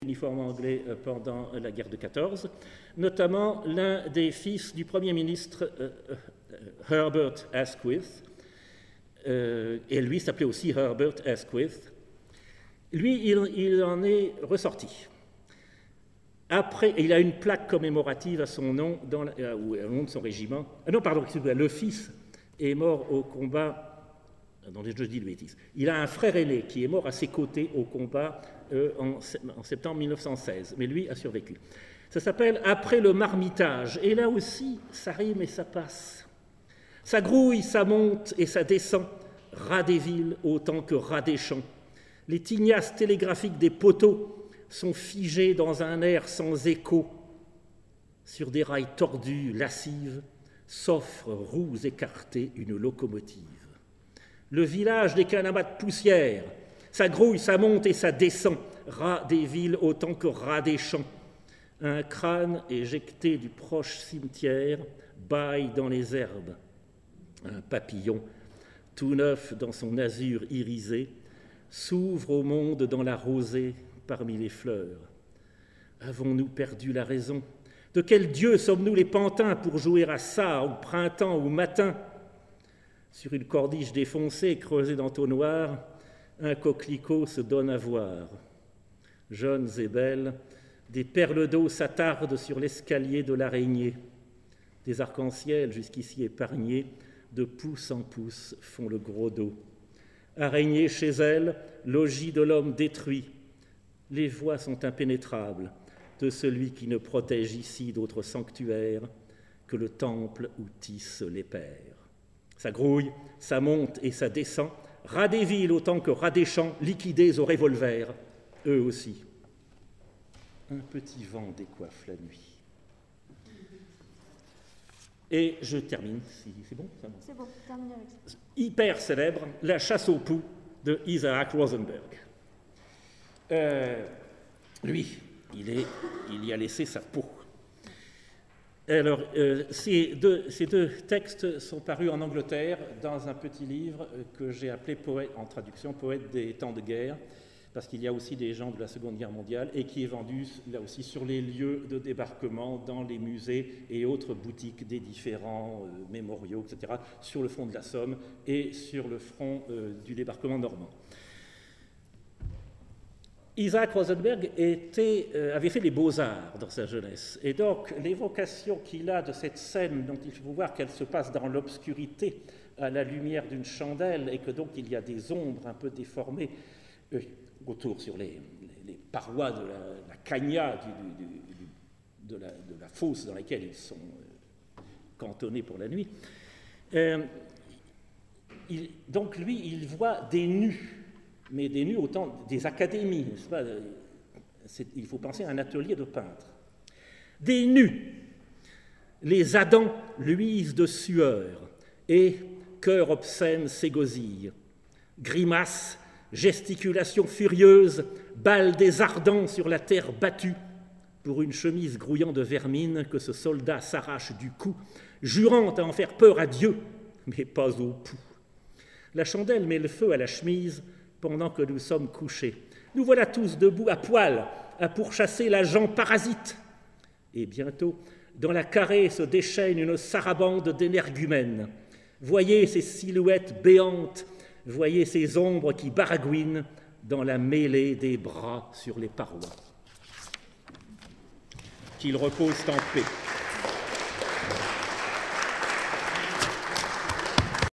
l'uniforme anglais pendant la guerre de 14, notamment l'un des fils du Premier ministre Herbert Asquith, et lui s'appelait aussi Herbert Asquith. Lui, il en est ressorti. Après, il a une plaque commémorative à son nom, ou au nom de son régiment. Non, pardon, le fils est mort au combat. Attendez, je dis une bêtise. Il a un frère aîné qui est mort à ses côtés au combat en septembre 1916, mais lui a survécu. Ça s'appelle « Après le marmitage », et là aussi, ça rime et ça passe. Ça grouille, ça monte et ça descend, ras des villes autant que ras des champs. Les tignasses télégraphiques des poteaux sont figées dans un air sans écho. Sur des rails tordus, lascives, s'offre, roues écartées, une locomotive. Le village des canamas de poussière, ça grouille, ça monte et ça descend, ras des villes autant que ras des champs. Un crâne éjecté du proche cimetière bâille dans les herbes. Un papillon, tout neuf dans son azur irisé, s'ouvre au monde dans la rosée parmi les fleurs. Avons-nous perdu la raison? De quel dieu sommes-nous les pantins pour jouer à ça au printemps ou matin? Sur une corniche défoncée creusée d'entonnoirs, un coquelicot se donne à voir. Jeunes et belles, des perles d'eau s'attardent sur l'escalier de l'araignée. Des arcs-en-ciel jusqu'ici épargnés, de pouce en pouce font le gros dos. Araignée chez elle, logis de l'homme détruit. Les voies sont impénétrables de celui qui ne protège ici d'autres sanctuaires que le temple où tissent les pères. Ça grouille, ça monte et ça descend, ras des villes autant que ras des champs, liquidés au revolver, eux aussi. Un petit vent décoiffe la nuit. Et je termine, si c'est bon? C'est bon, terminez avec ça. Hyper célèbre, La chasse aux poux de Isaac Rosenberg. Lui, il y a laissé sa peau. Alors, ces deux textes sont parus en Angleterre dans un petit livre que j'ai appelé Poète, en traduction, Poète des temps de guerre, parce qu'il y a aussi des gens de la Seconde Guerre mondiale et qui est vendu là aussi sur les lieux de débarquement, dans les musées et autres boutiques des différents mémoriaux, etc., sur le front de la Somme et sur le front du débarquement normand. Isaac Rosenberg avait fait les beaux-arts dans sa jeunesse. Et donc, l'évocation qu'il a de cette scène dont il faut voir qu'elle se passe dans l'obscurité, à la lumière d'une chandelle, et que donc il y a des ombres un peu déformées autour sur les parois de la cagna de la fosse dans laquelle ils sont cantonnés pour la nuit. Donc, lui, il voit des nus. Mais des nus autant des académies, n'est-ce pas? Il faut penser à un atelier de peintres. Des nus, les Adams luisent de sueur, et cœur obscène s'égosille. Grimaces, gesticulations furieuses, balles des ardents sur la terre battue, pour une chemise grouillant de vermine que ce soldat s'arrache du cou, jurant à en faire peur à Dieu, mais pas au pouls. La chandelle met le feu à la chemise, pendant que nous sommes couchés. Nous voilà tous debout à poil, à pourchasser la gent parasite. Et bientôt, dans la carrée se déchaîne une sarabande d'énergumènes. Voyez ces silhouettes béantes, voyez ces ombres qui baragouinent dans la mêlée des bras sur les parois. Qu'ils reposent en paix.